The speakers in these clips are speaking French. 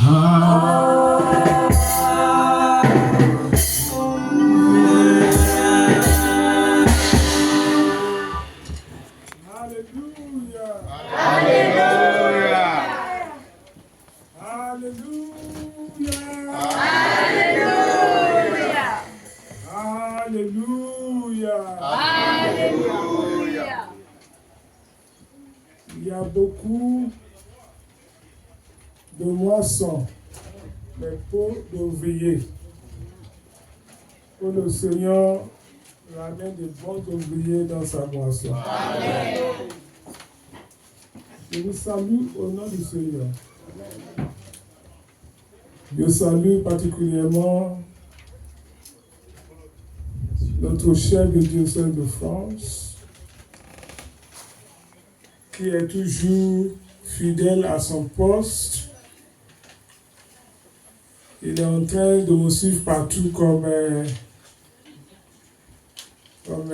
Il y a beaucoup de moissons, mais peu d'ouvriers. Que le Seigneur ramène de bons ouvriers dans sa moisson. Amen. Je vous salue au nom du Seigneur. Je salue particulièrement notre chef de diocèse de France, qui est toujours fidèle à son poste. Il est en train de me suivre partout comme comment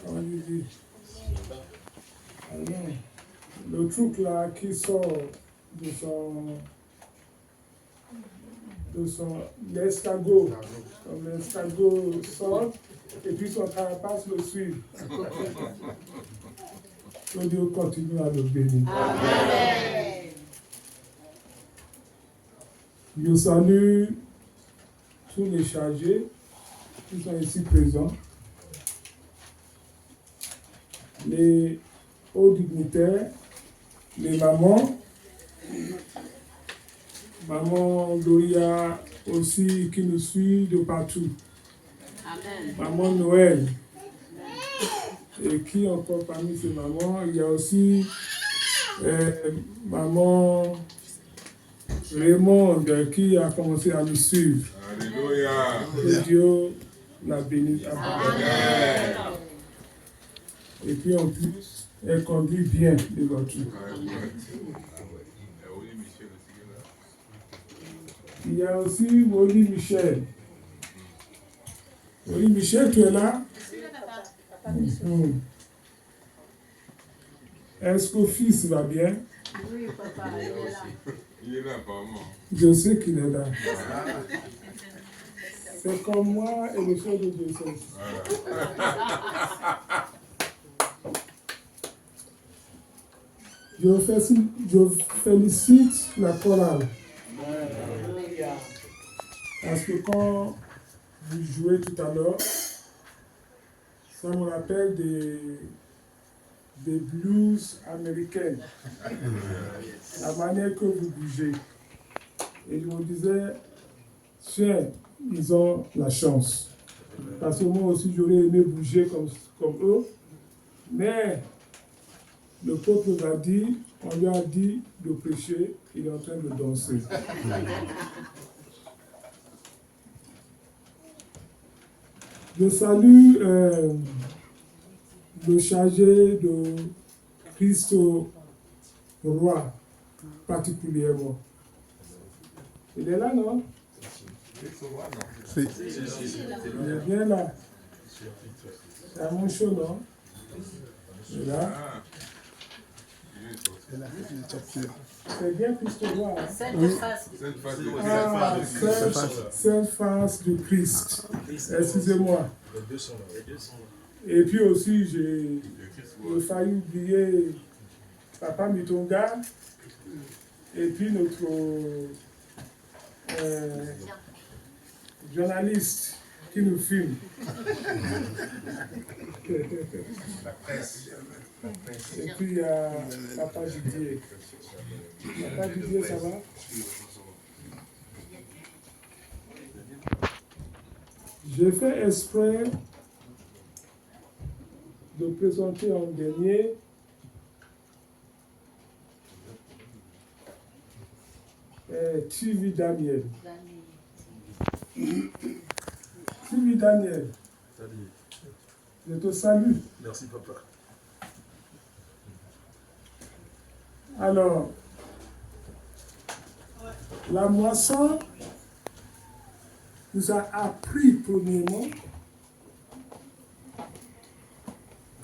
on dit, le truc là qui sort de son l'escargot, comme l'escargot sort et puis son carapace le suit. Que Dieu continue à le bénir. Amen. Je salue tous les chargés qui sont ici présents, les hauts dignitaires, les mamans, maman Gloria aussi qui nous suit de partout. Amen. Maman Noël. Et qui encore parmi ces mamans, il y a aussi maman Raymond qui a commencé à nous suivre. Alléluia. Que Dieu la bénisse. Amen. Et puis en plus, elle conduit bien les voitures. Il y a aussi Molly Michel. Molly Michel, tu es là? Est-ce que le fils va bien? Oui, papa, il est là. Il est là, apparemment. Je sais qu'il est là. C'est comme moi et le chef de diocèse. Je félicite la chorale. Parce que quand vous jouez tout à l'heure, ça me rappelle des blues américaines. La manière que vous bougez. Et je me disais, tiens, ils ont la chance. Parce que moi aussi, j'aurais aimé bouger comme eux. Mais le peuple m'a dit, on lui a dit de prêcher, il est en train de danser. Je salue le chargé de Christ Roi, particulièrement. Il est là, non? Si. Il est bien là. C'est à mon chaud, non? Il est là. C'est bien Christ Roi. Hein? Sainte face de Christ. Excusez-moi. Et puis aussi, j'ai failli oublier Papa Mitonga et puis notre journaliste qui nous filme. La presse. Et puis il y a Papa Didier. Papa Didier, ça va? J'ai fait exprès de présenter en dernier TV Daniel. TV Daniel. Salut. Je te salue. Merci, papa. Alors, la moisson nous a appris premièrement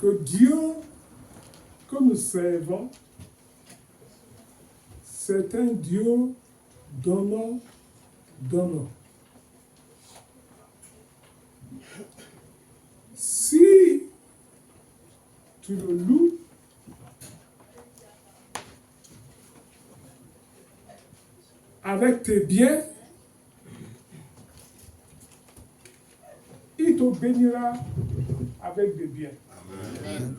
que Dieu que nous servons, c'est un Dieu donnons, donnons. Si tu le loues, avec tes biens, il te bénira avec des biens. Amen.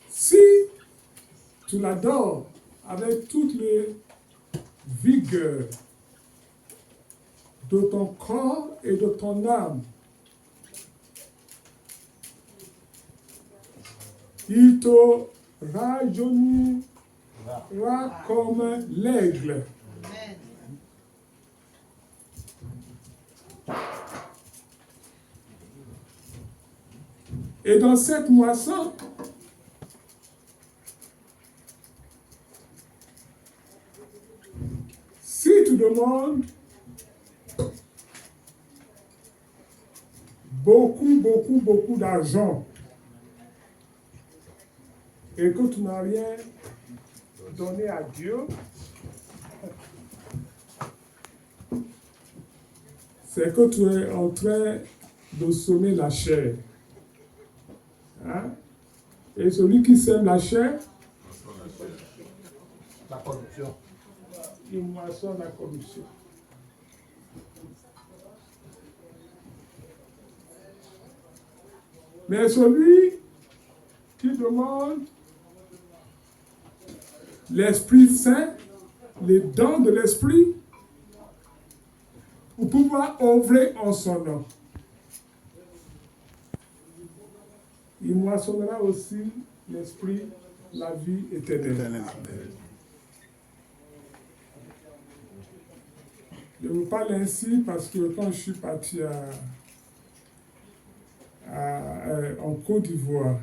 Si tu l'adores avec toutes les vigueurs de ton corps et de ton âme, il te rajeunira comme l'aigle. Et dans cette moisson, si tu demandes beaucoup d'argent et que tu n'as rien donné à Dieu, c'est que tu es en train de semer la chair. Hein? Et celui qui sème la chair, La corruption. il moissonne la corruption. Mais celui qui demande l'Esprit Saint, les dons de l'Esprit, pour pouvoir œuvrer en son nom, il moissonnera aussi l'Esprit, la vie éternelle. Je vous parle ainsi parce que quand je suis parti en Côte d'Ivoire,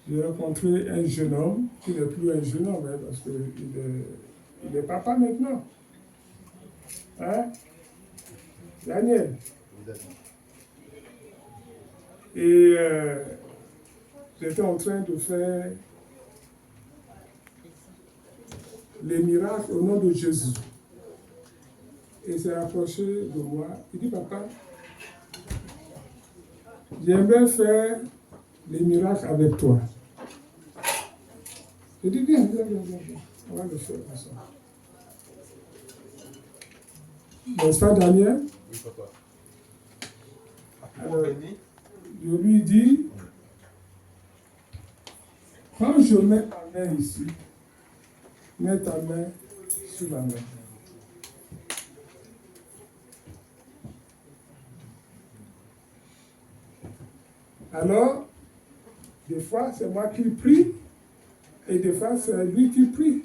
j'ai rencontré un jeune homme qui n'est plus un jeune homme, hein, parce qu'il est papa maintenant. Hein? Daniel. Et j'étais en train de faire les miracles au nom de Jésus. Et il s'est approché de moi. Il dit, papa, j'aimerais faire les miracles avec toi. Je dis, viens. On va le faire ensemble. N'est-ce pas, Daniel? Oui, papa. Alors, je lui dis, quand je mets ma main ici, mets ta main sur la main. Alors, des fois, c'est moi qui prie, et des fois, c'est lui qui prie.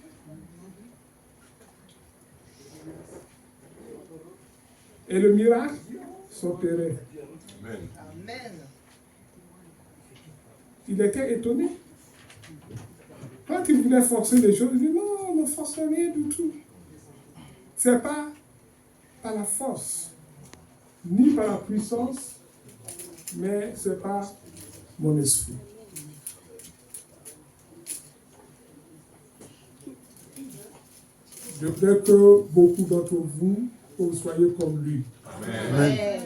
Et le miracle s'opérait. Amen. Il était étonné. Quand il voulait forcer les choses, il dit non, ne force rien du tout. Ce n'est pas par la force, ni par la puissance, mais c'est par mon esprit. Je veux que beaucoup d'entre vous, vous soyez comme lui. Amen.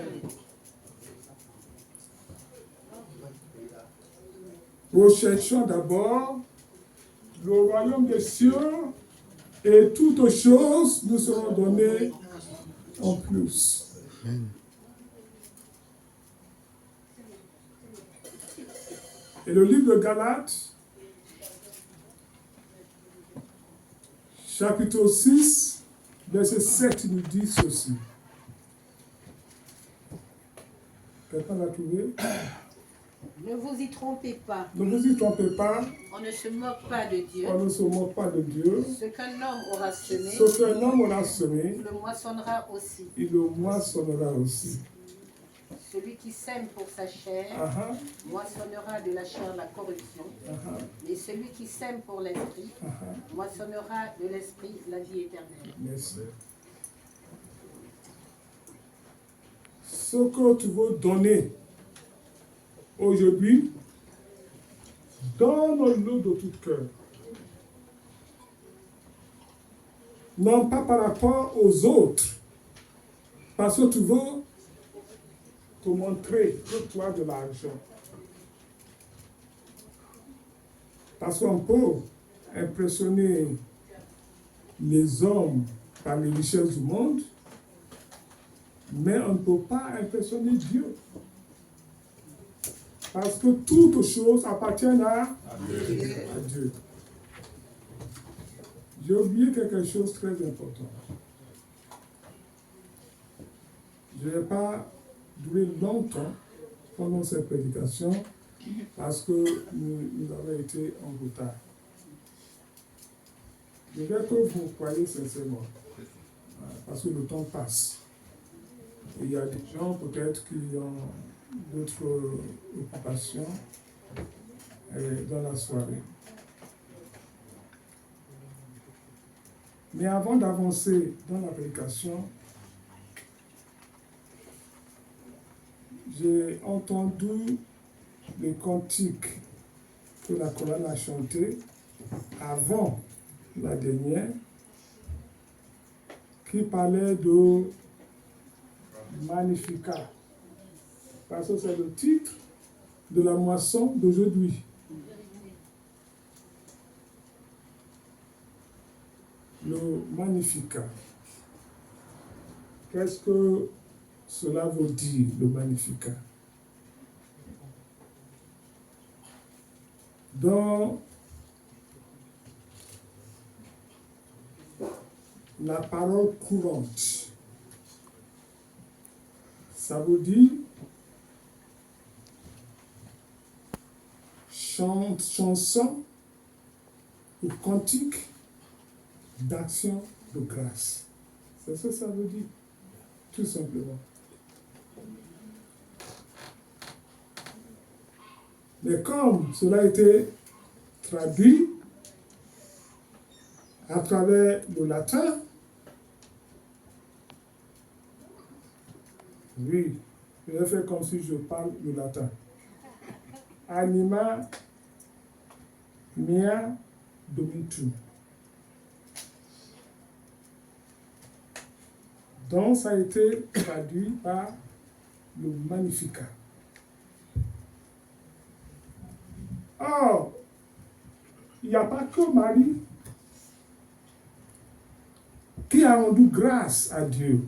Recherchons d'abord le royaume des cieux et toutes choses nous seront données en plus. Et le livre de Galates, chapitre 6, verset 7, nous dit ceci. Quelqu'un l'a trouvé? Ne vous y trompez pas. Ne vous y trompez pas. On ne se moque pas de Dieu. On ne se moque pas de Dieu. Ce qu'un homme aura semé, Ce qu'un homme aura semé, il le moissonnera aussi. il le moissonnera aussi. Celui qui sème pour sa chair Uh-huh. moissonnera de la chair la corruption. Uh-huh. Mais celui qui sème pour l'esprit moissonnera de l'esprit la vie éternelle. Merci. Ce que tu veux donner aujourd'hui, donne-le de tout cœur. Non pas par rapport aux autres, parce que tu veux te montrer que tu as de l'argent. Parce qu'on peut impressionner les hommes par les richesses du monde, mais on ne peut pas impressionner Dieu. Parce que toutes choses appartiennent à Dieu. J'ai oublié quelque chose de très important. Je ne vais pas durer longtemps pendant cette prédication parce que nous avons été en retard. Je veux que vous croyez sincèrement, parce que le temps passe. Et il y a des gens peut-être qui ont d'autres occupations dans la soirée. Mais avant d'avancer dans la prédication, j'ai entendu les cantiques que la chorale a chanté avant la dernière, qui parlait de Magnificat, parce que c'est le titre de la moisson d'aujourd'hui. Le Magnificat. Qu'est-ce que cela veut dire, le Magnificat? Dans la parole courante, ça veut dire chanson ou cantique d'action de grâce. C'est ça que ça veut dire, tout simplement. Mais comme cela a été traduit à travers le latin, oui, je vais faire comme si je parle le latin. Anima mea domitum. Donc, ça a été traduit par le Magnificat. Or, il n'y a pas que Marie qui a rendu grâce à Dieu.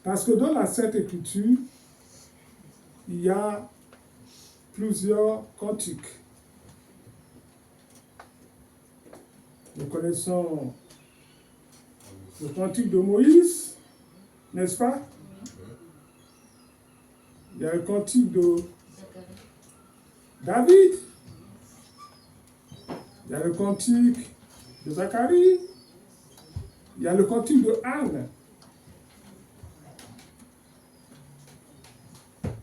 Parce que dans la Sainte Écriture, il y a plusieurs cantiques. Nous connaissons le cantique de Moïse, n'est-ce pas? Il y a le cantique de David. Il y a le cantique de Zacharie. Il y a le cantique de Anne.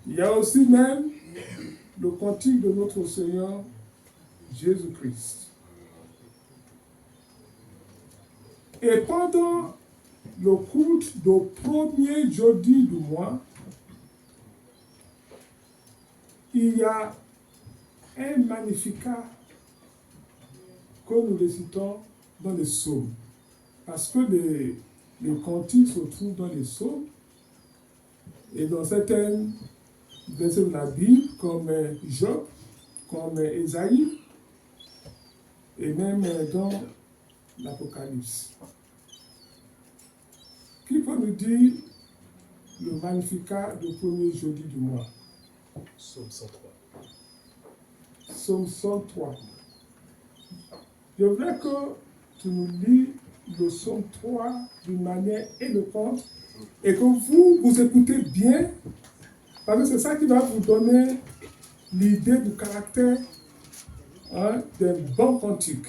Il y a aussi même le cantique de notre Seigneur Jésus-Christ. Et pendant le culte du premier jeudi du mois, il y a un Magnificat que nous récitons dans les psaumes. Parce que les cantiques se trouvent dans les psaumes et dans certaines versets de la Bible, comme Job, comme Ésaïe, et même dans l'Apocalypse. Qui peut nous dire le Magnificat du premier jeudi du mois? Psaume 103. Psaume 103. Je voudrais que tu nous lis le Psaume 3 d'une manière éloquente et que vous écoutez bien, parce que c'est ça qui va vous donner l'idée du caractère d'un bon cantique.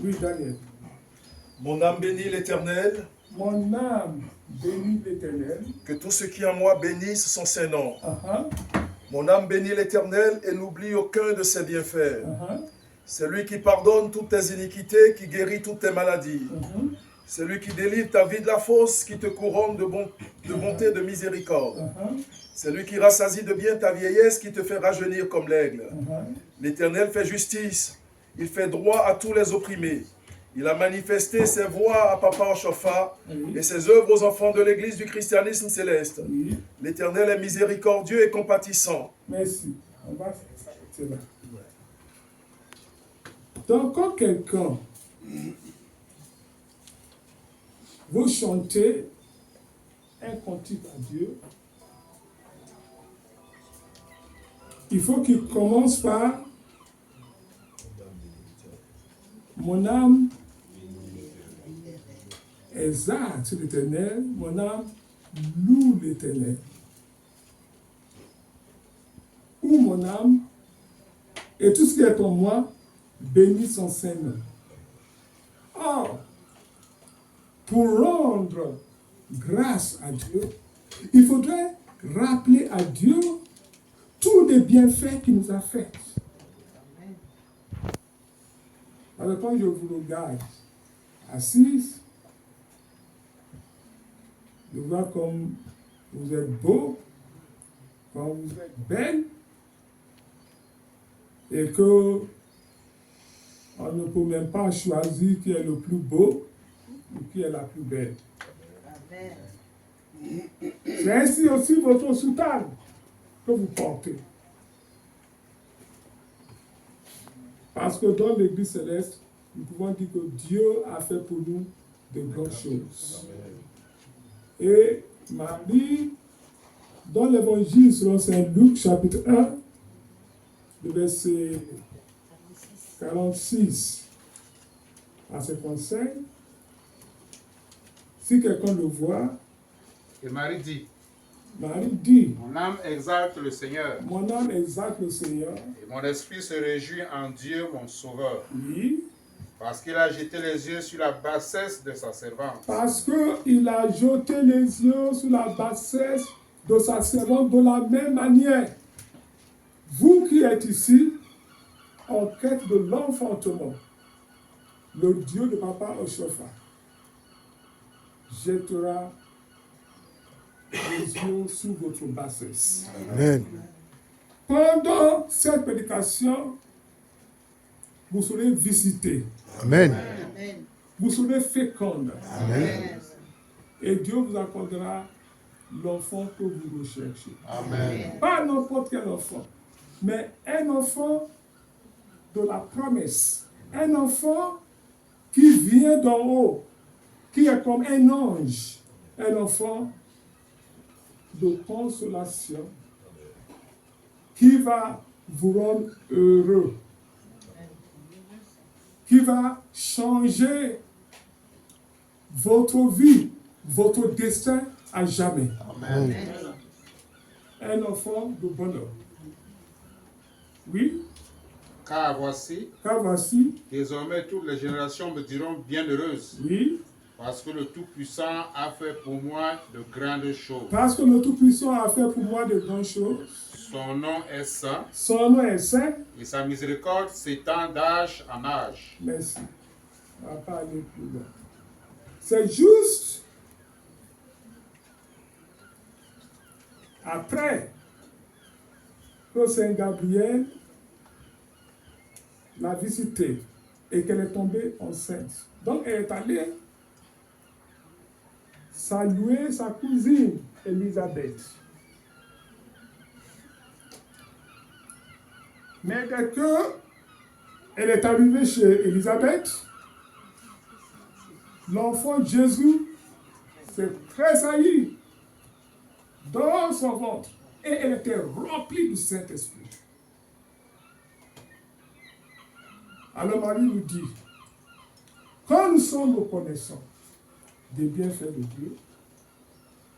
Oui, Daniel. Mon âme bénit l'Éternel. Mon âme bénit l'Éternel. Que tout ce qui en moi bénisse son Saint-Nom. Uh-huh. Mon âme bénit l'Éternel et n'oublie aucun de ses bienfaits. Uh-huh. C'est lui qui pardonne toutes tes iniquités, qui guérit toutes tes maladies. Uh-huh. C'est lui qui délivre ta vie de la fosse, qui te couronne de bonté et de miséricorde. C'est lui qui rassasie de bien ta vieillesse, qui te fait rajeunir comme l'aigle. L'Éternel fait justice, il fait droit à tous les opprimés. Il a manifesté ses voies à Papa Ochofa et ses œuvres aux enfants de l'Église du christianisme céleste. L'Éternel est miséricordieux et compatissant. Merci. On va s'arrêter là. Donc, quand quelqu'un vous chantez un cantique à Dieu, il faut qu'il commence par mon âme exalte l'Éternel, mon âme loue l'Éternel. Ou mon âme et tout ce qui est en moi bénit son Saint-Nom. Or, pour rendre grâce à Dieu, il faudrait rappeler à Dieu tous les bienfaits qu'il nous a faits. Alors quand je vous regarde assise, je vois comme vous êtes beau, comme vous êtes belle, et que on ne peut même pas choisir qui est le plus beau ou qui est la plus belle. Amen. C'est ainsi aussi votre soutane que vous portez. Parce que dans l'Église céleste, nous pouvons dire que Dieu a fait pour nous de grandes choses. Et Marie, dans l'Évangile selon Saint Luc, chapitre 1, le verset 46 à 55, si quelqu'un le voit, Et Marie dit, mon âme exalte le Seigneur, âme exalte le Seigneur, et mon esprit se réjouit en Dieu mon Sauveur, oui, parce qu'il a jeté les yeux sur la bassesse de sa servante. parce qu'il a jeté les yeux sur la bassesse de sa servante de la même manière. Vous qui êtes ici, en quête de l'enfantement, le Dieu de Papa Ochofa jettera les yeux sur votre bassesse. Amen. Pendant cette prédication, vous serez visités, Amen. Amen. vous serez fécondes, Amen. et Dieu vous accordera l'enfant que vous recherchez. Amen. Pas n'importe quel enfant, mais un enfant de la promesse, un enfant qui vient d'en haut, qui est comme un ange, un enfant de consolation, qui va vous rendre heureux, qui va changer votre vie, votre destin à jamais. Amen. Un enfant de bonheur. Oui, Car voici, car voici, désormais toutes les générations me diront bienheureuse, oui, parce que le Tout-Puissant a fait pour moi de grandes choses. parce que le Tout-Puissant a fait pour moi de grandes choses. Son nom est saint, Son nom est saint. et sa miséricorde s'étend d'âge en âge. Merci. On ne va pas aller plus loin. C'est juste après que Saint Gabriel l'a visitée et qu'elle est tombée enceinte. Donc elle est allée saluer sa cousine Élisabeth. Mais dès qu'elle est arrivée chez Élisabeth, l'enfant Jésus s'est tressailli dans son ventre et elle était remplie du Saint-Esprit. Alors Marie nous dit, quand nous sommes reconnaissants des bienfaits de Dieu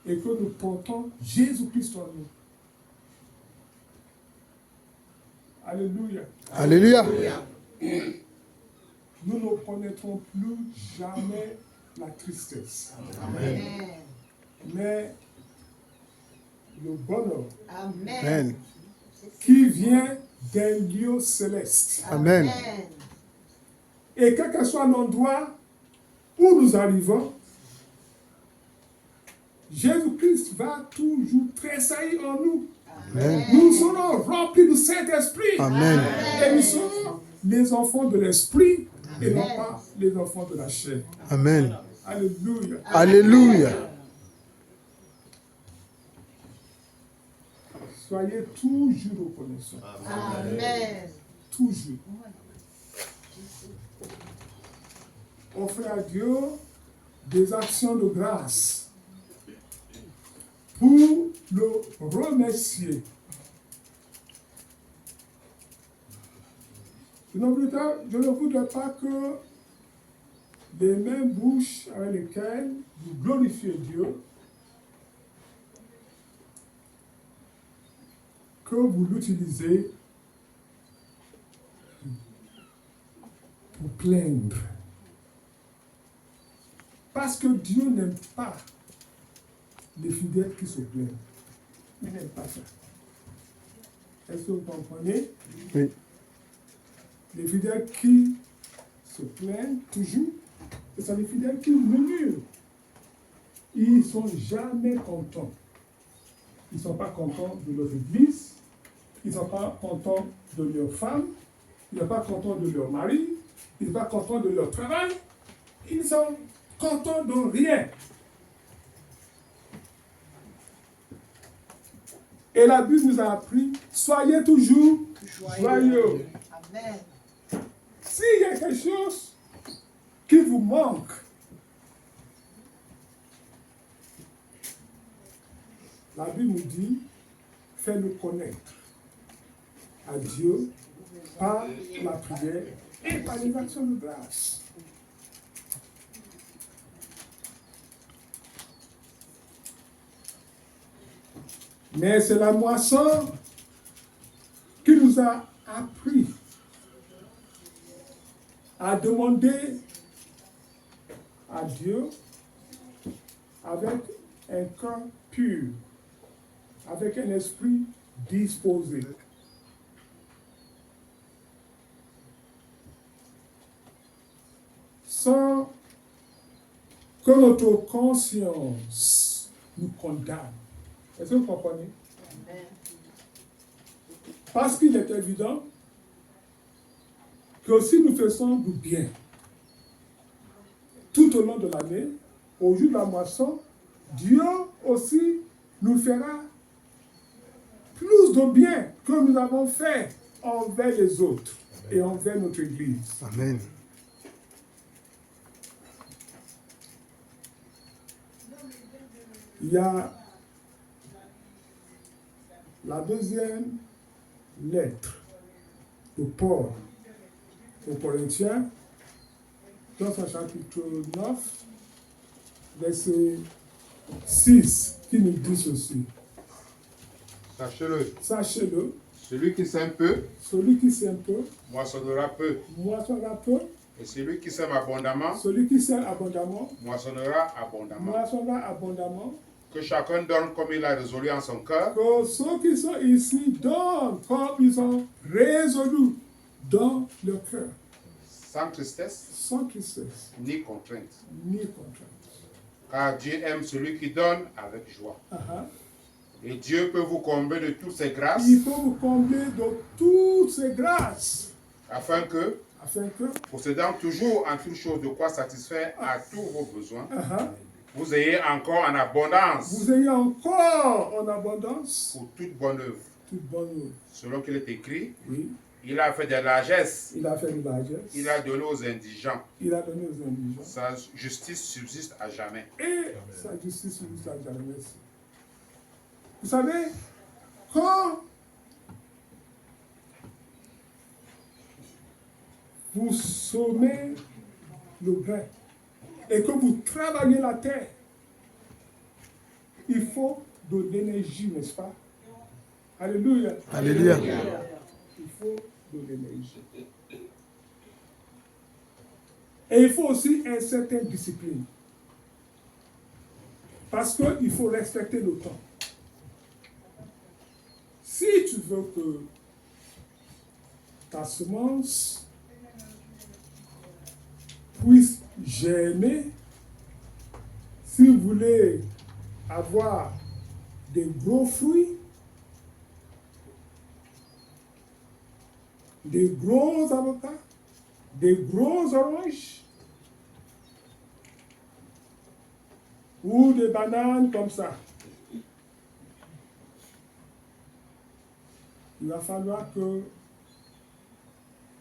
et que nous portons Jésus-Christ en nous, alléluia, Alléluia. nous ne connaîtrons plus jamais la tristesse, Amen. mais le bonheur Amen. Amen. qui vient d'un lieu céleste. Amen. Et quel que soit l'endroit où nous arrivons, Jésus-Christ va toujours tressaillir en nous. Amen. Nous serons remplis du Saint-Esprit. Amen. Et nous serons les enfants de l'Esprit et non pas les enfants de la chair. Amen. Alléluia. Alléluia. Soyez toujours reconnaissants. Amen. Toujours. Offrez à Dieu des actions de grâce pour le remercier. Je ne voudrais pas que les mêmes bouches avec lesquelles vous glorifiez Dieu, que vous l'utilisez pour plaindre. Parce que Dieu n'aime pas les fidèles qui se plaignent. Il n'aime pas ça. Est-ce que vous comprenez? Oui. Les fidèles qui se plaignent toujours, ce sont les fidèles qui murmurent. Ils ne sont jamais contents. Ils ne sont pas contents de leur église, ils ne sont pas contents de leur femme, ils ne sont pas contents de leur mari, ils ne sont pas contents de leur travail, ils sont contents de rien. Et la Bible nous a appris, soyez toujours joyeux. Amen. S'il y a quelque chose qui vous manque, la Bible nous dit, fais-le connaître à Dieu par la prière et par les actions de grâce. Mais c'est la moisson qui nous a appris à demander à Dieu avec un cœur pur, avec un esprit disposé. Sans que notre conscience nous condamne. Est-ce que vous comprenez? Parce qu'il est évident que si nous faisons du bien tout au long de l'année, au jour de la moisson, Dieu aussi nous fera plus de bien que nous avons fait envers les autres et envers notre Église. Amen. Il y a la deuxième lettre de Paul aux Corinthiens, dans son chapitre 9, verset 6, qui nous dit ceci. Sachez-le, Sachez-le, celui qui sème peu, celui qui sème peu, moissonnera peu. moissonnera peu, Et celui qui sème abondamment, celui qui sème abondamment, moissonnera abondamment. moissonnera abondamment. Que chacun donne comme il a résolu en son cœur, Que ceux qui sont ici donnent comme ils sont résolus dans leur cœur, sans tristesse sans tristesse ni contrainte. ni contrainte. Car Dieu aime celui qui donne avec joie. Et Dieu peut vous combler de toutes ses grâces, Il faut vous combler de toutes ces grâces, afin que, possédant toujours en toute chose de quoi satisfaire à tous vos besoins, vous ayez encore en abondance vous ayez encore en abondance pour toute bonne œuvre. toute bonne œuvre. Selon qu'il est écrit, Oui, il a fait des largesses, il a fait une largesse, il a donné aux indigents. il a donné aux indigents, Sa justice subsiste à jamais. et sa justice subsiste à jamais. Merci. Vous savez, quand vous semez le grain et que vous travaillez la terre, il faut de l'énergie, n'est-ce pas? Alléluia. Alléluia. Il faut de l'énergie. Et il faut aussi une certaine discipline. Parce qu'il faut respecter le temps. Si tu veux que ta semence puisse j'ai aimé. Si vous voulez avoir des gros fruits, des gros avocats, des gros oranges, ou des bananes comme ça, il va falloir que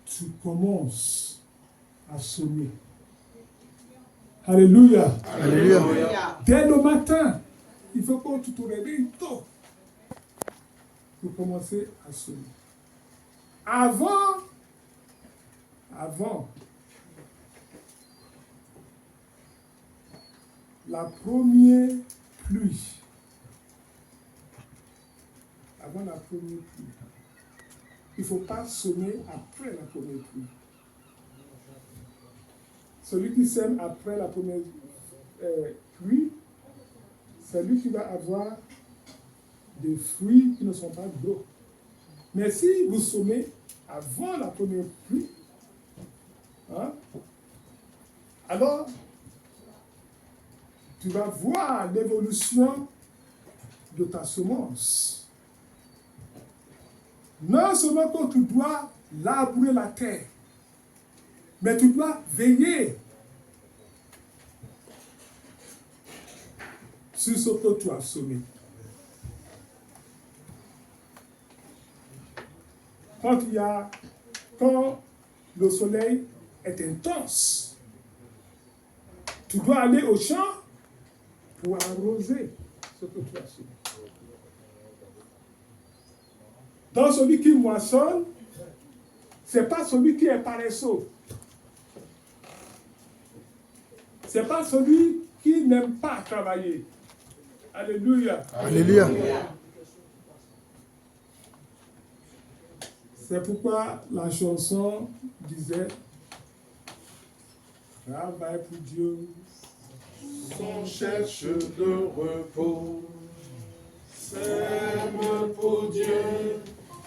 tu commences à semer. Alléluia. Alléluia. Dès le matin, il faut que tu te réveilles tôt pour commencer à semer. Avant, la première pluie, il ne faut pas semer après la première pluie. Celui qui sème après la première pluie, c'est lui qui va avoir des fruits qui ne sont pas gros. Mais si vous semez avant la première pluie, alors tu vas voir l'évolution de ta semence. Non seulement que tu dois labourer la terre, mais tu dois veiller sur ce que tu as semé. Quand le soleil est intense, tu dois aller au champ pour arroser ce que tu as semé. Donc celui qui moissonne, ce n'est pas celui qui est paresseux. Ce n'est pas celui qui n'aime pas travailler. Alléluia. Alléluia. C'est pourquoi la chanson disait travaille pour Dieu. On cherche le repos, sème pour Dieu,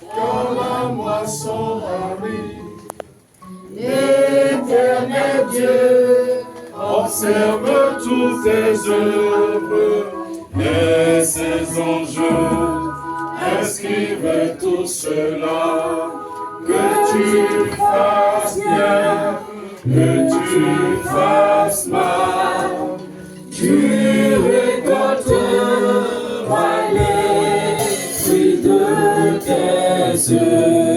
quand la moisson arrive. L'éternel Dieu observe toutes tes œuvres, et ses enjeux, inscrivent tout cela, que tu fasses bien, que tu fasses mal, tu récolteras les fruits de tes œuvres.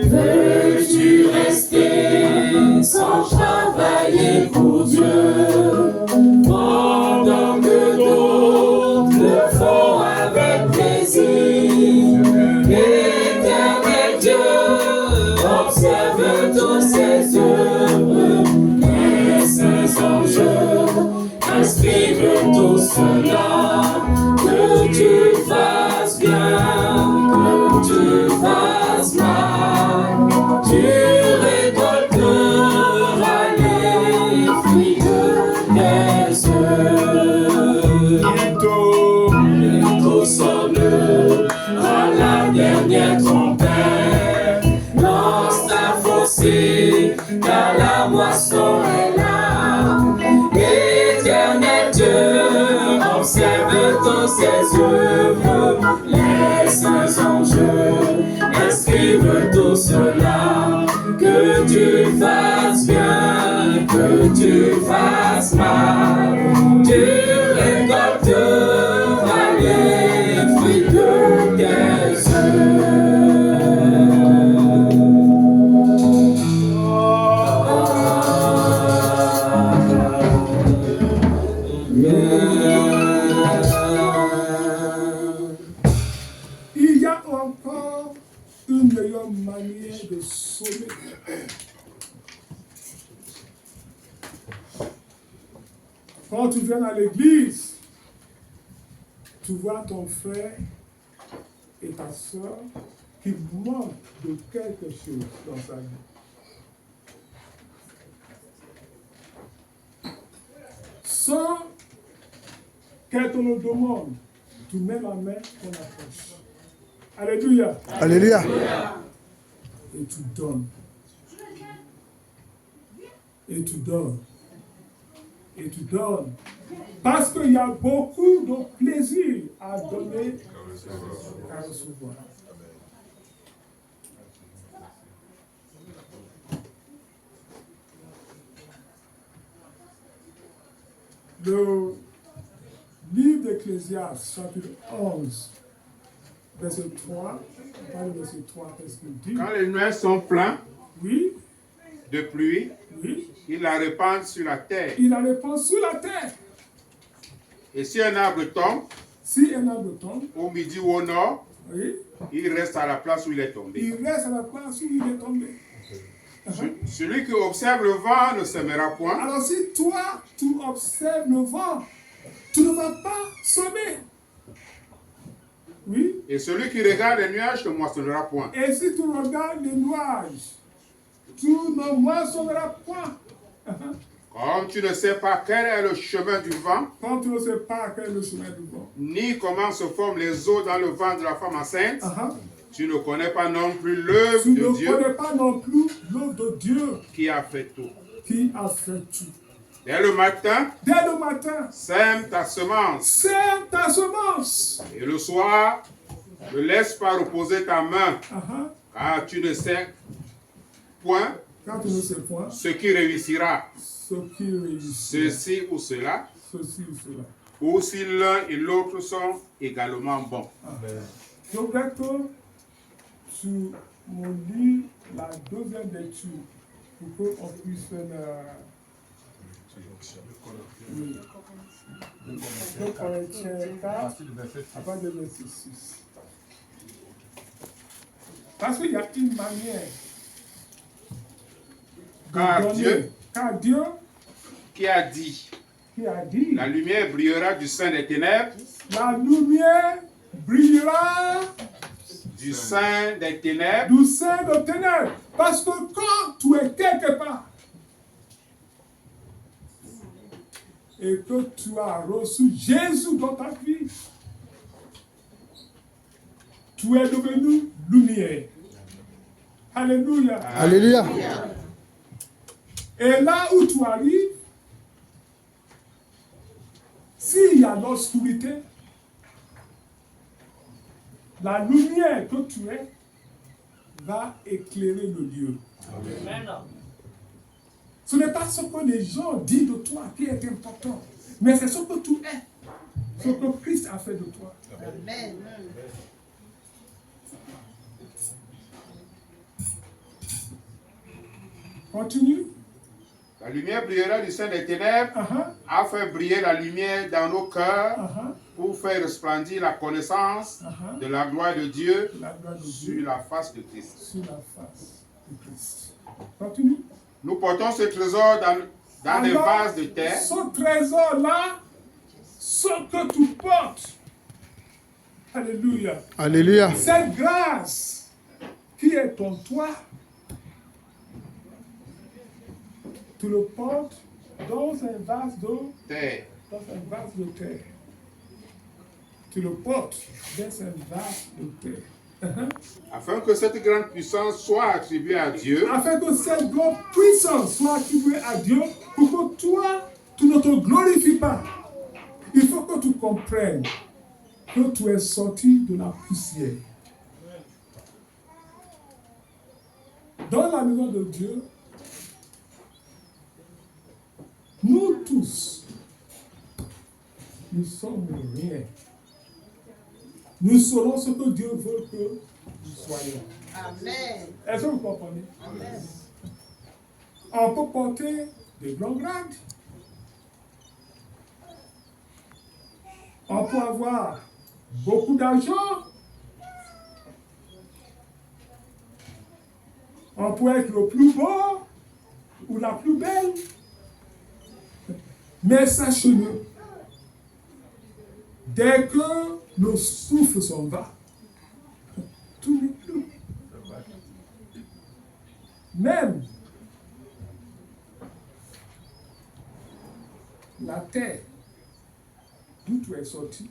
Veux-tu rester sans travailler pour Dieu, pendant que d'autres le font avec plaisir? L'éternel Dieu observe tous ses œuvres, et ses enjeux inscrivent tout cela, que tu fasses bien, que tu fasses mal, tu récolteras les fruits de tes œuvres. Bientôt sonnera la dernière trompette, lance ta faucille, car la moisson est là. L'éternel Dieu observe tous ses œuvres, les saints enjeux inscrivent tout cela, que tu fasses bien, que tu fasses mal, tu récolteras les fruits de tes Il y a encore une meilleure manière de semer. Quand tu viens à l'église, tu vois ton frère et ta soeur qui manquent de quelque chose dans sa vie. Sans qu'elle te le demande, tu mets la main dans la poche. Alléluia. Alléluia. Et tu donnes. Et tu donnes. Et tu donnes. Parce qu'il y a beaucoup de plaisir à donner qu'à recevoir. Le livre d'Ecclésiaste, chapitre 11, verset 3, on parle de verset 3, qu'est-ce qu'il dit? Quand les nuages sont pleins Oui, de pluie, oui, ils la répandent sur la terre. il la répand sur la terre. Et si un arbre tombe, Si un arbre tombe, au midi ou au nord, oui, il reste à la place où il est tombé. il reste à la place où il est tombé. Celui qui observe le vent ne sèmera point, Alors si toi, tu observes le vent, tu ne vas pas semer. Oui. et celui qui regarde les nuages ne moissonnera point. Et si tu regardes les nuages, tu ne moissonneras point. Comme tu ne sais pas quel est le chemin du vent, Quand tu ne sais pas quel est le chemin du vent. ni comment se forment les eaux dans le ventre de la femme enceinte, Uh-huh. tu ne connais pas non plus l'œuvre Tu de ne Dieu connais pas non plus l'œuvre de Dieu qui a fait tout. qui a fait tout. Dès le matin, Dès le matin, sème ta semence, sème ta semence. et le soir, ne laisse pas reposer ta main, Uh-huh. car tu ne sais point Quand tu ne sais point ce qui réussira, ce qui réussit, ceci ou cela, ceci ou cela. ou si l'un et l'autre sont également bons. Je voudrais que tu me lis la deuxième lecture pour qu'on puisse faire oui. 2 Corinthiens 4, à partir du verset 6. Parce qu'il y a une manière de Car donner. Dieu- Car Dieu Qui a dit, qui a dit, la lumière brillera du sein des ténèbres, la lumière brillera du sein des ténèbres, du sein de ténèbres. Parce que quand tu es quelque part et que tu as reçu Jésus dans ta vie, tu es devenu lumière. Alléluia. Alléluia. Et là où tu arrives, s'il y a l'obscurité, la lumière que tu es va éclairer le lieu. Ce n'est pas ce que les gens disent de toi qui est important, mais c'est ce que tu es, ce que Christ a fait de toi. Amen. Continue. la lumière brillera du sein des ténèbres, Uh-huh, a fait briller la lumière dans nos cœurs uh-huh, pour faire resplendir la connaissance uh-huh. de la gloire de Dieu La gloire de sur Dieu la face de Christ. sur la face de Christ. Continue. Nous portons ce trésor dans des Alors, vases de terre, ce trésor-là, ce que tu portes, alléluia, Alléluia. cette grâce qui est en toi, tu le portes dans un vase terre. dans un vase de terre. Tu le portes dans un vase de terre. Afin que cette grande puissance soit attribuée à Dieu, Afin que cette grande puissance soit attribuée à Dieu, pour que toi, tu ne te glorifies pas. Il faut que tu comprennes que tu es sorti de la poussière. Dans la maison de Dieu, nous tous, nous sommes rien. Nous serons ce que Dieu veut que nous soyons. Amen. Est-ce que vous comprenez? Amen. On peut porter des grands grades. On peut avoir beaucoup d'argent. On peut être le plus beau ou la plus belle. Mais sache-le, dès que le souffle s'en va, tout n'est plus. Même la terre d'où tu es sorti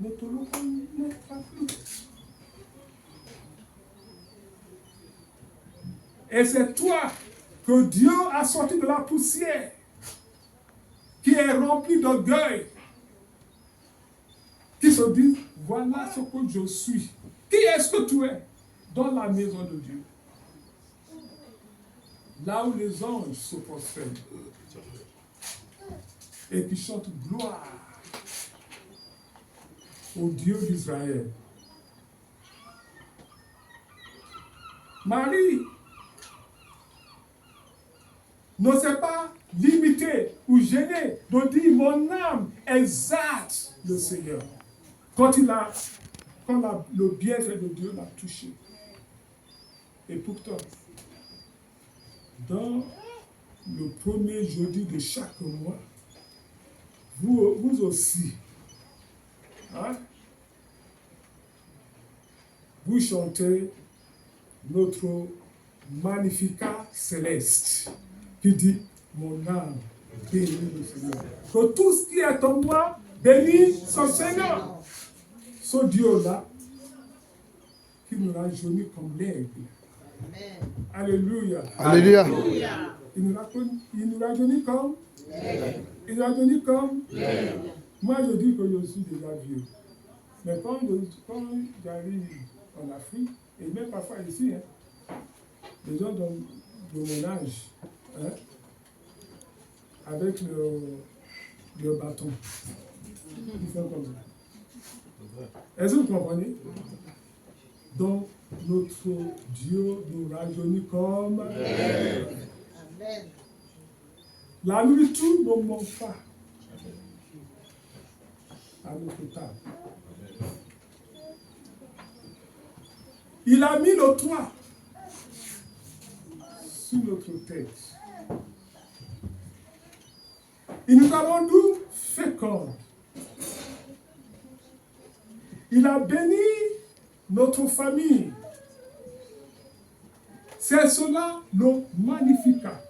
ne te le remettra plus. Et c'est toi que Dieu a sorti de la poussière, qui est rempli d'orgueil, qui se dit, voilà ce que je suis. Qui est-ce que tu es dans la maison de Dieu? Là où les anges se prosternent et qui chantent gloire au Dieu d'Israël. Marie ne s'est pas limitée ou gênée de dire mon âme exalte le Seigneur. Quand le bienfait de Dieu l'a touché. Et pourtant, dans le premier jeudi de chaque mois, vous aussi, hein, vous chantez notre Magnificat céleste qui dit mon âme bénit le Seigneur. Que tout ce qui est en moi bénit son Seigneur. Ce Dieu-là qui nous rajeunit comme l'aigle. Alléluia. Alléluia. Il nous rajeunit comme il nous rajeunit comme moi je dis que je suis déjà vieux. Mais quand j'arrive en Afrique, et même parfois ici, hein, les gens de mon âge, hein, avec le bâton, ils font comme ça. Est-ce que vous comprenez? Donc, notre Dieu nous rajeunit comme... Amen. La nourriture ne manque pas à notre table. Il a mis le toit sur notre tête. Il nous a rendu féconds. Il a béni notre famille. C'est cela le Magnificat.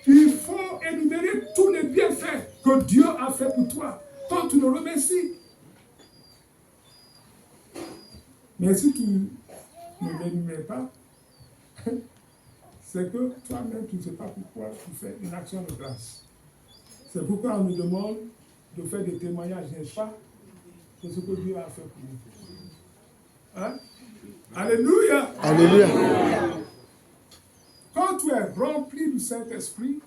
Il faut énumérer tous les bienfaits que Dieu a fait pour toi. Quand tu le remercies. Mais si tu ne l'énumères pas, c'est que toi-même tu ne sais pas pourquoi tu fais une action de grâce. C'est pourquoi on nous demande de faire des témoignages, n'est-ce pas, de ce que Dieu a fait pour nous. Hein? Alléluia! Alléluia! Quand tu es rempli du Saint-Esprit,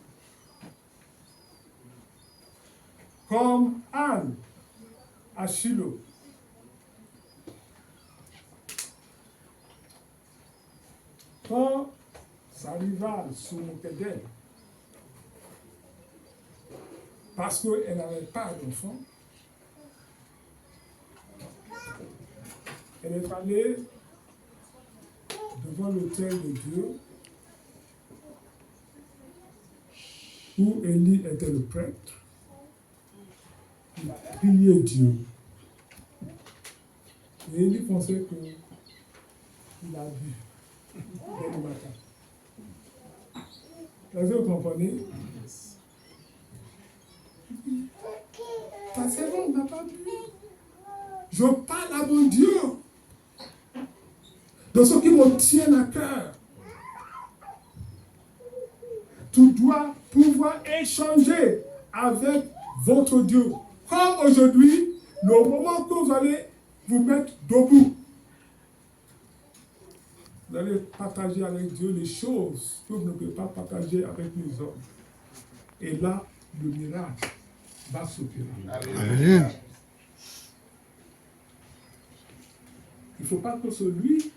comme Anne à Shiloh, quand sa rivale se moquait d'elle, parce qu'elle n'avait pas d'enfant, elle est allée devant l'autel de Dieu, où Élie était le prêtre. Il a prié Dieu. Et Élie pensait qu'il a bu dès le matin. Est-ce que vous comprenez? Ta servante n'a pas bu. Je parle à mon Dieu de ce qui me tient à cœur. Tu dois pouvoir échanger avec votre Dieu. Comme aujourd'hui, le moment que vous allez vous mettre debout, vous allez partager avec Dieu les choses que vous ne pouvez pas partager avec les hommes. Et là, le miracle va s'opérer. Amen. Il ne faut pas que celui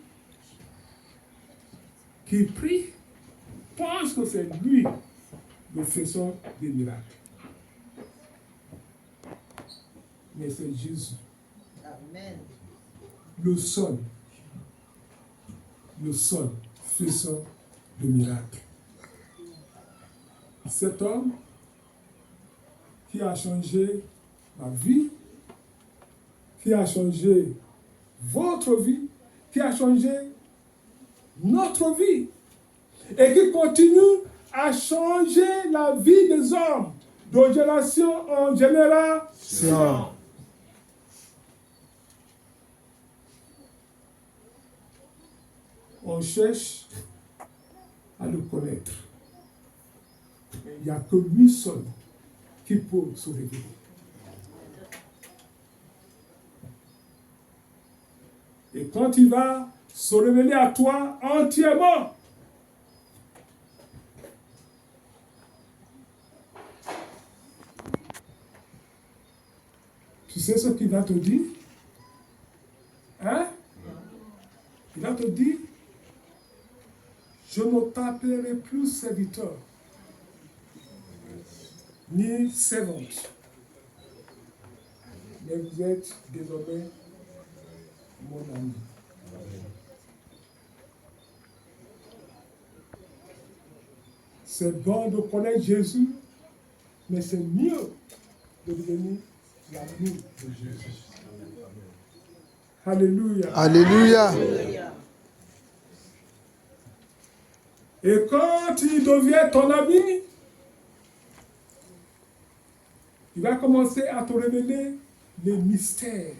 qui prie pense que c'est lui le faiseur des miracles. Mais c'est Jésus. Amen. Le seul faiseur de miracles. Cet homme qui a changé ma vie, qui a changé votre vie, qui a changé notre vie et qui continue à changer la vie des hommes de génération en génération. On cherche à le connaître. Il n'y a que lui seul qui peut se révéler. Et quand il va se révéler à toi entièrement, tu sais ce qu'il va te dire? Hein? Il va te dire, je ne t'appellerai plus serviteur, ni servante, mais vous êtes désormais mon ami. C'est bon de connaître Jésus, mais c'est mieux de devenir l'ami de Jésus. Alléluia. Alléluia. Et quand il devient ton ami, il va commencer à te révéler les mystères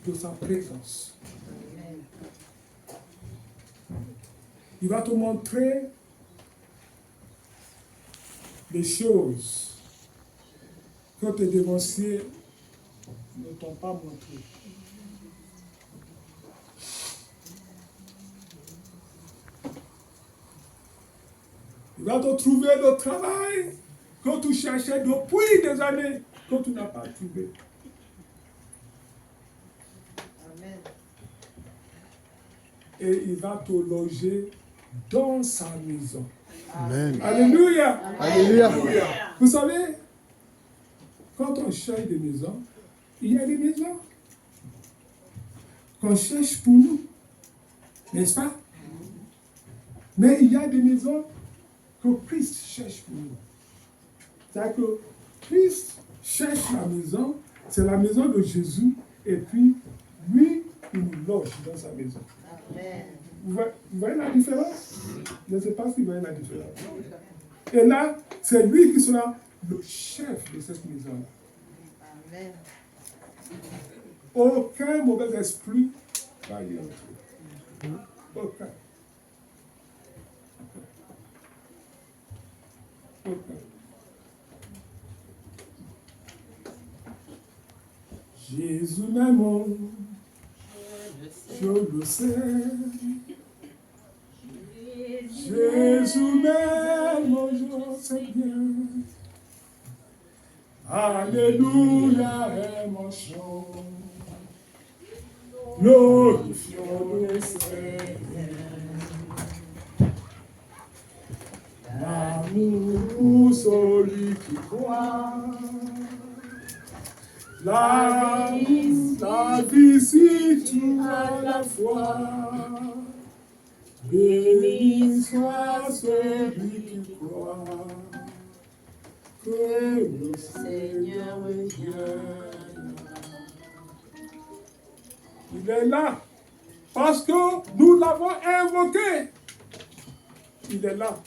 de sa présence. Il va te montrer des choses que tes dévanciers ne t'ont pas montrées. Il va te trouver le travail que tu cherchais depuis des années, que tu n'as pas trouvé. Amen. Et il va te loger dans sa maison. Amen. Alléluia. Alléluia. Vous savez, quand on cherche des maisons, il y a des maisons qu'on cherche pour nous, n'est-ce pas? Mais il y a des maisons que Christ cherche pour nous. C'est-à-dire que Christ cherche la maison, c'est la maison de Jésus, et puis lui, il nous loge dans sa maison. Amen. Vous voyez la différence? Je ne sais pas si vous voyez la différence. Et là, c'est lui qui sera le chef de cette maison-là. Amen. Aucun mauvais esprit va y entrer. Aucun. Aucun. Jésus m'aime, je le sais. Jésus m'aime, je sais bien. Alléluia est mon chant. Glorifions le Seigneur. L'amour pour celui qui croit. La vie si tu as la foi. Béni soit celui qui croit. Que le Seigneur vienne. Il est là parce que nous l'avons invoqué. Il est là.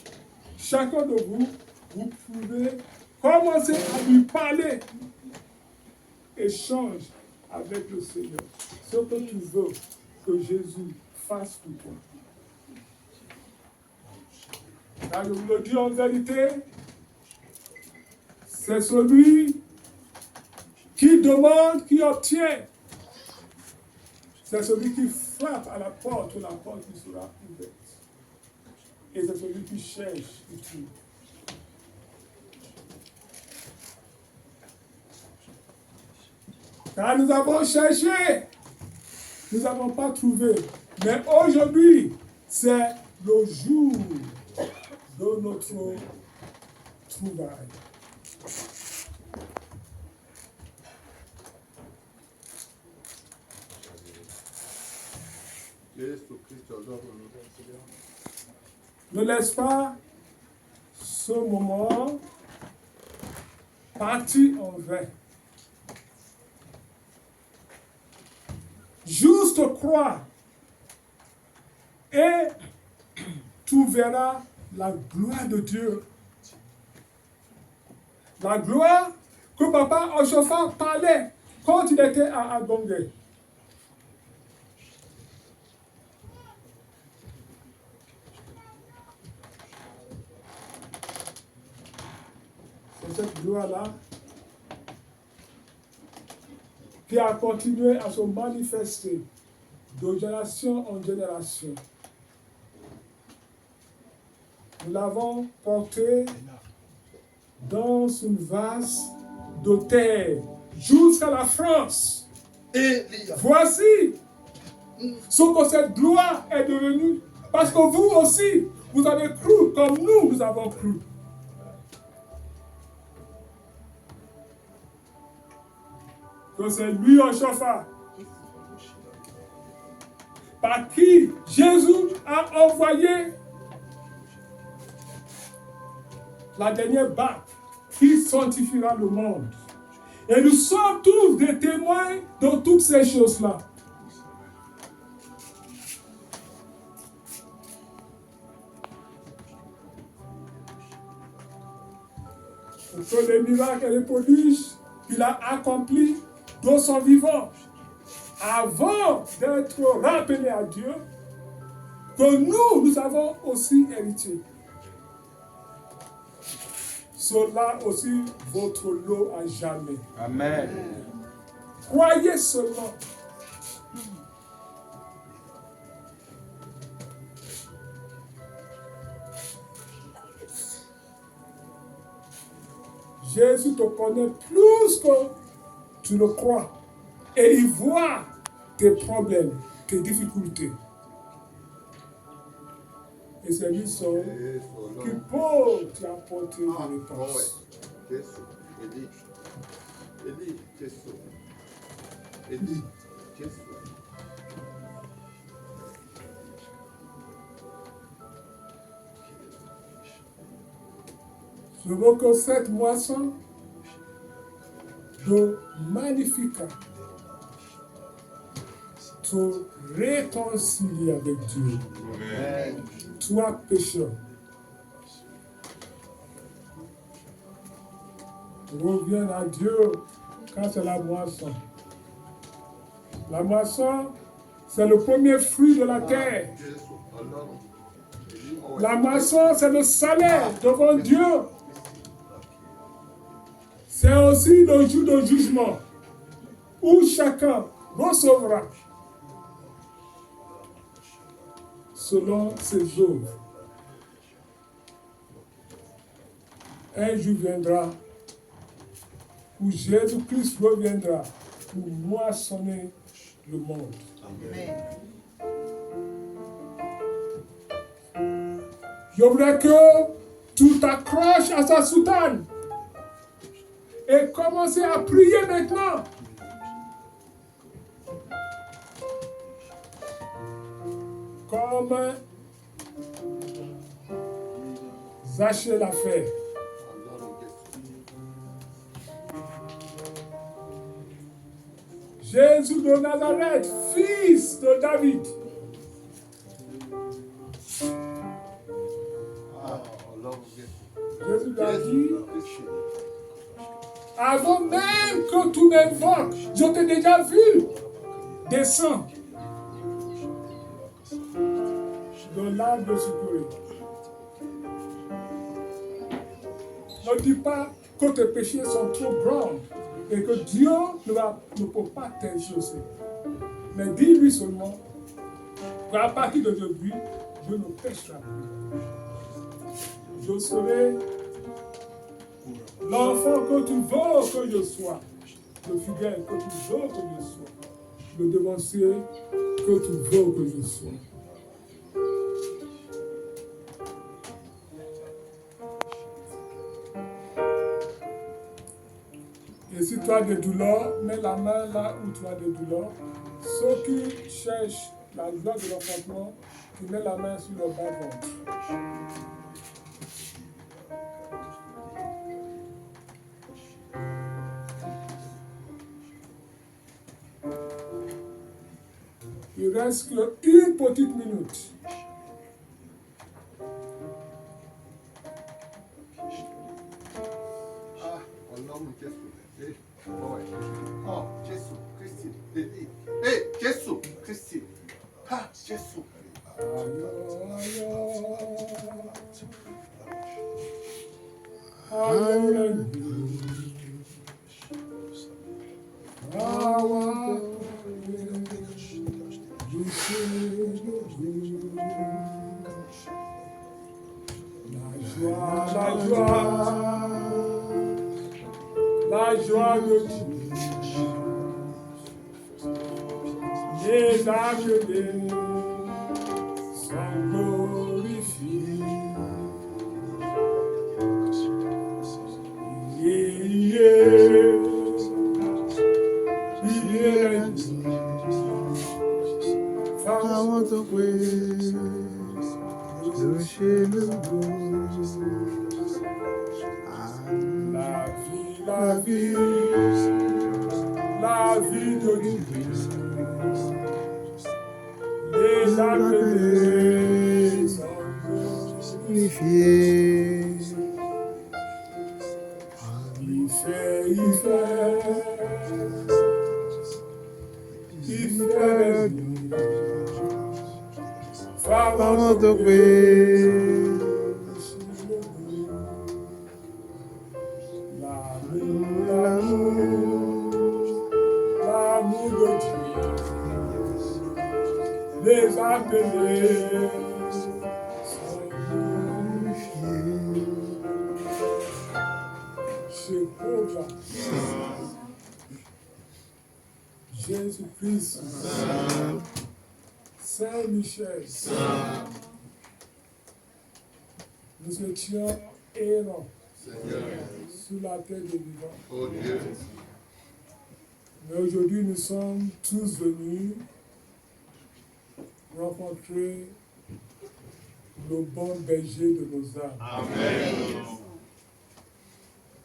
Chacun de vous, vous pouvez commencer à lui parler. Échange avec le Seigneur. Ce que tu veux que Jésus fasse pour toi. Là, je vous le dis en vérité, c'est celui qui demande, qui obtient. C'est celui qui frappe à la porte qui sera ouverte. Et c'est celui qui cherche, qui trouve. Car nous avons cherché, nous n'avons pas trouvé. Mais aujourd'hui, c'est le jour de notre trouvaille. Ne laisse pas ce moment partir en vain. Juste crois et tu verras la gloire de Dieu. La gloire que Papa Oshofa parlait quand il était à Agongé. cette gloire-là, qui a continué à se manifester de génération en génération. Nous l'avons porté dans une vase de terre jusqu'à la France. Voici ce que cette gloire est devenue. Parce que vous aussi, vous avez cru comme nous avons cru. Que c'est lui en chauffard par qui Jésus a envoyé la dernière barque qui sanctifiera le monde. Et nous sommes tous des témoins de toutes ces choses-là. Pour que les miracles et les prodiges qu'il a accomplis de son vivant, avant d'être rappelés à Dieu, que nous avons aussi hérité. Cela aussi votre lot à jamais. Amen. Croyez seulement. Jésus te connaît plus que tu le crois. Et il voit tes problèmes, tes difficultés. Et c'est lui seul qui peut t'apporter des réponses. Je veux que cette moisson de Magnificat te réconcilie avec Dieu. Amen. Toi, pécheur, reviens à Dieu quand c'est la moisson. La moisson, c'est le premier fruit de la terre. La moisson, c'est le salaire devant Dieu. C'est aussi le jour de jugement où chacun recevra selon ses œuvres. Un jour viendra où Jésus-Christ reviendra pour moissonner le monde. Amen. Je voudrais que tu t'accroches à sa soutane et commencer à prier maintenant. Comme Zachée l'a fait. Jésus de Nazareth, fils de David. Jésus lui a dit, avant même que tu m'invoques, je t'ai déjà vu descendre de l'arbre de sécurité. Ne dis pas que tes péchés sont trop grands et que Dieu ne peut pas t'exaucer. Mais dis-lui seulement qu'à partir d'aujourd'hui, je ne pécherai plus. Je serai l'enfant que tu veux que je sois, le fidèle que tu veux que je sois, le devancier que tu veux que je sois. Et si tu as des douleurs, mets la main là où tu as des douleurs. Ceux qui cherchent la joie de l'enfantement, tu mets la main sur le bas-ventre. Il reste qu'une petite minute. Oh, Jésus Christ. Hey, Jésus Christ. Ah, Jésus. Alléluia. La joie de Dieu. Les appelés sont glorifiés. Il est I want to praise worship the la vie de Dieu. Les appelés sont glorifiés. Il fait I want to praise l'amour de Dieu. Les appelés sont glorifiés. Jéhovah, Jésus-Christ, Saint-Michel, nous étions errants sur la terre des vivants. Oh Dieu. Mais aujourd'hui, nous sommes tous venus rencontrer le bon berger de nos âmes. Amen.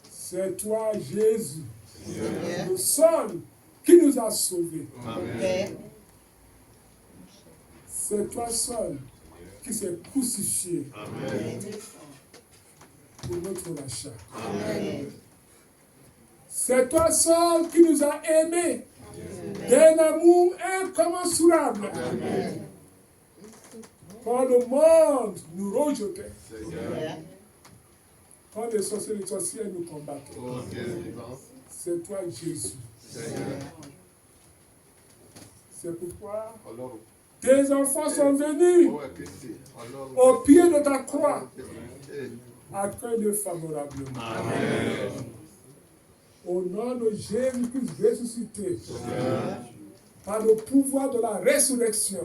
C'est toi, Jésus, le seul qui nous a sauvés. Amen. C'est toi seul qui s'est crucifié pour notre rachat. C'est toi seul qui nous a aimés d'un amour incommensurable. Quand le monde nous rejetait, quand les sorciers et les sorcières nous combattaient, c'est toi Jésus. C'est pourquoi tes enfants sont venus au pied de ta croix. Accueille-le favorablement. Amen. Au nom de Jésus-Christ ressuscité, par le pouvoir de la résurrection,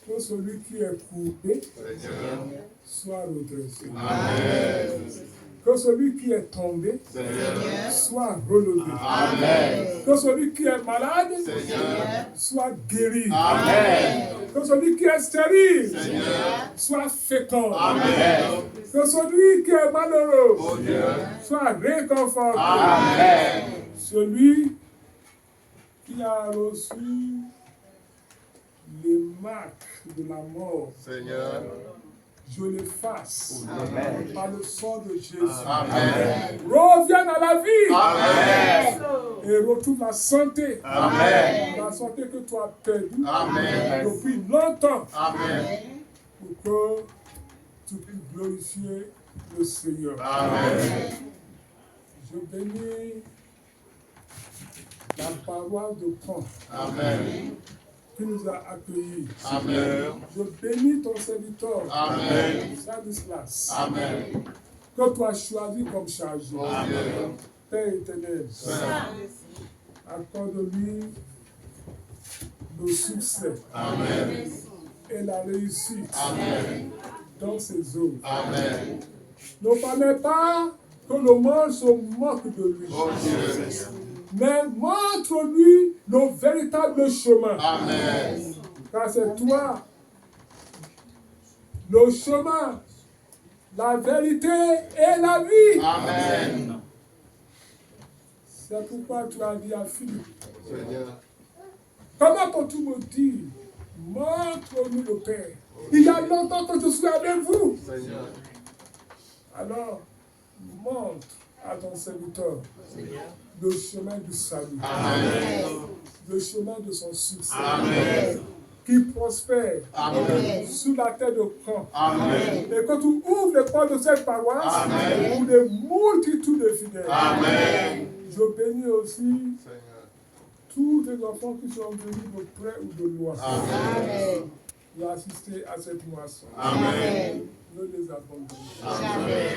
que celui qui est coupé soit redressé. Amen. Que celui qui est tombé soit relevé. Amen. Que celui qui est malade soit guéri. Amen. Que celui qui est stérile soit fécond. Amen. Que celui qui est malheureux Oh Dieu. soit réconforté. Amen. Celui qui a reçu les marques de la mort, Seigneur. je l'efface Amen. par le sang de Jésus. Amen. Revienne à la vie. Amen. Et retrouve la santé. Amen. La santé que tu as perdue Amen. depuis longtemps. Amen. Pour que tu puisses glorifier le Seigneur. Amen. Je bénis la paroisse de Caen Amen. qui nous a accueillis. Amen. Je bénis ton serviteur, Amen. Stanislas, Amen. que tu as choisi comme chargé. Amen. Père éternel, accorde-lui le succès Amen. et la réussite Amen. dans ses œuvres. Amen. Ne permets pas que le monde se moque de lui, Oh Dieu. mais montre-lui le véritable chemin. Amen. Car c'est toi le chemin, la vérité et la vie. Amen. C'est pourquoi tu as dit à Philippe, Seigneur. comment peux-tu me dire, montre-nous le Père. Il y a longtemps que je suis avec vous. Seigneur. Alors, montre à ton serviteur le chemin du salut, Amen. le chemin de son succès, Amen. qui prospère Amen. sur la terre de Caen. Amen. Et que tu ouvres les portes de cette paroisse Amen. pour des multitudes de fidèles. Amen. Je bénis aussi Seigneur. tous les enfants qui sont venus de près ou de loin Amen. pour assister à cette moisson. Amen. Ne les abandonne pas. Jamais.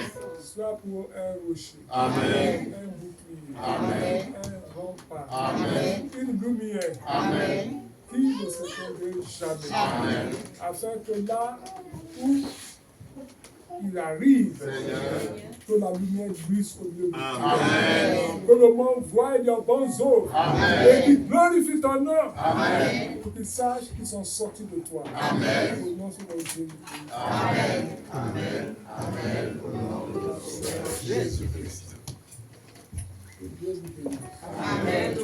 Soit pour un rocher, Amen. un bouclier, Amen. un rempart, Amen. une lumière Amen. qui ne s'éteindrait jamais. Amen. Afin que là où il arrive, que la lumière luise au milieu de toi. Amen. Que le monde voie leurs bonnes œuvres et qu'il glorifie ton nom. Amen. Pour qu'ils sachent qu'ils sont sortis de toi. Amen. Au nom de Jésus. Amen. Amen. Amen. Au nom de Jésus-Christ. Que Dieu vous bénisse. Amen.